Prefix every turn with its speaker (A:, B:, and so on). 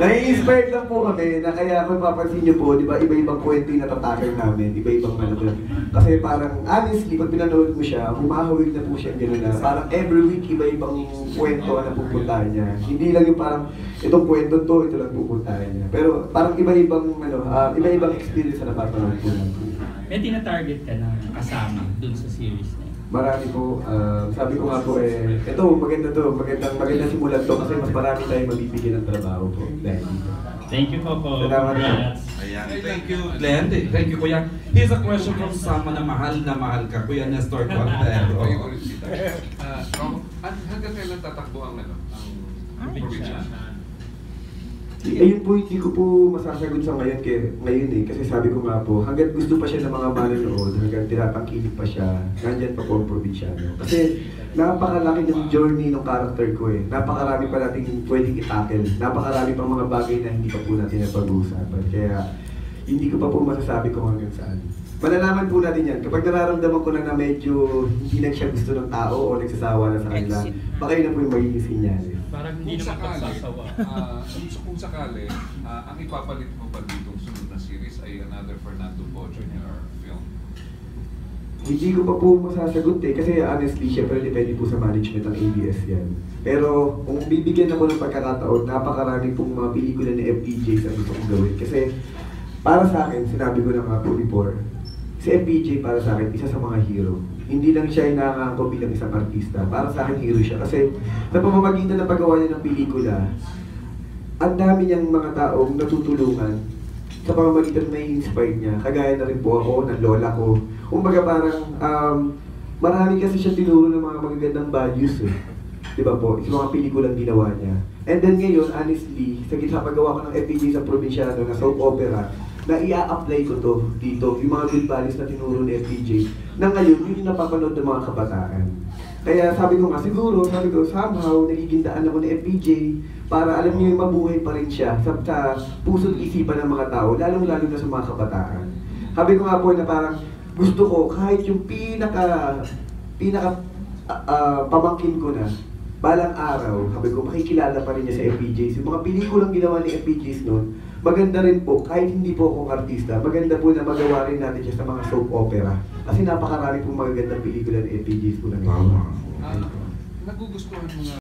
A: Nai-inspired lang po kami na kaya kung papansin niyo po, di ba, iba-ibang kwento yung natatakil namin, iba-ibang ano. Kasi parang, honestly, pag pinanood mo siya, humahawig na po siya gano'n na. Parang every week, iba-ibang kwento na pupuntahan niya. Hindi lang yung parang, itong kwento to, ito lang pupuntahan niya. Pero parang iba-ibang, iba-ibang experience na napapanood po natin.
B: May tina-target ka na kasama dun sa series na yun?
A: Marami po, sabi ko nga po ito, magandang simulan to kasi mas marami tayong mabibigyan ng trabaho po.
B: Thank you, Coco.
A: Salamat po.
C: Thank you, Glenn. Thank you, Kuya. Here's a question from Sama na mahal ka, Kuya Nestor Contero.
D: Hanggang kailan tatakbo ang probinsya?
A: Ayun po, hindi ko po masasagot sa ngayon kasi sabi ko nga po, hanggat gusto pa siya ng mga manonood, hanggang tinatangkilik pa siya, nandyan pa po ang probinsyano. Kasi napakalaki ng journey ng character ko Napakarami pa natin pwedeng itakel. Napakarami pang mga bagay na hindi pa po natin napag-uusapan. Kaya hindi ko pa po masasabi kung hanggang saan. Malalaman po natin yan. Kapag nararamdaman ko na medyo hindi na siya gusto ng tao o nagsasawa na sa kanila, baka yun na po yung magiging sinyales.
B: Parang hindi naman pagsasawa.
D: Kung sakali, ang ipapalit mo ba ditong sunod na series ay another Fernando Poe Jr. film?
A: Hindi ko pa po masasagot kasi honestly, syempre depende po sa management ng ABS yan. Pero kung bibigyan ako ng pagkakataon, napakarami pong mga pelikula ni FPJ sa gusto kong gawin. Kasi para sa akin, sinabi ko na nga po before, si FPJ para sa akin, isa sa mga hero. Hindi lang siya inangako bilang isang artista. Para sa akin, hero siya. Kasi sa pamamagitan ng paggawa niya ng pelikula, ang dami niyang mga taong natutulungan sa pamamagitan na i-inspire niya. Kagaya na rin po ako, ng lola ko. Kumbaga parang, marami kasi siya tinuro ng mga magagandang values Diba po? Sa mga pelikulang ginawa niya. And then ngayon, honestly, sa gitna paggawa ko ng FPJ sa probinsyano na soap opera, na i-apply ko to dito, yung mga good values na tinuro ni FPJ, na ngayon, yun yung napapanood ng mga kabataan. Kaya sabi ko nga, siguro, somehow, nagiging daan ako ni FPJ para alam niyo yung mabuhay pa rin siya sa puso't isipan ng mga tao, lalong-lalo na sa mga kabataan. Sabi ko nga po na parang gusto ko, kahit yung pinaka pamangkin ko na, balang araw, sabi ko, makikilala pa rin niya sa FPJs. Yung mga pelikulang ginawa ni FPJs noon, maganda rin po, kahit hindi po akong artista, maganda po na magawa rin natin siya sa mga soap opera. Kasi napakarami po magagandang pelikula ni FPJs po na ngayon.
D: Nagugustuhan mo nga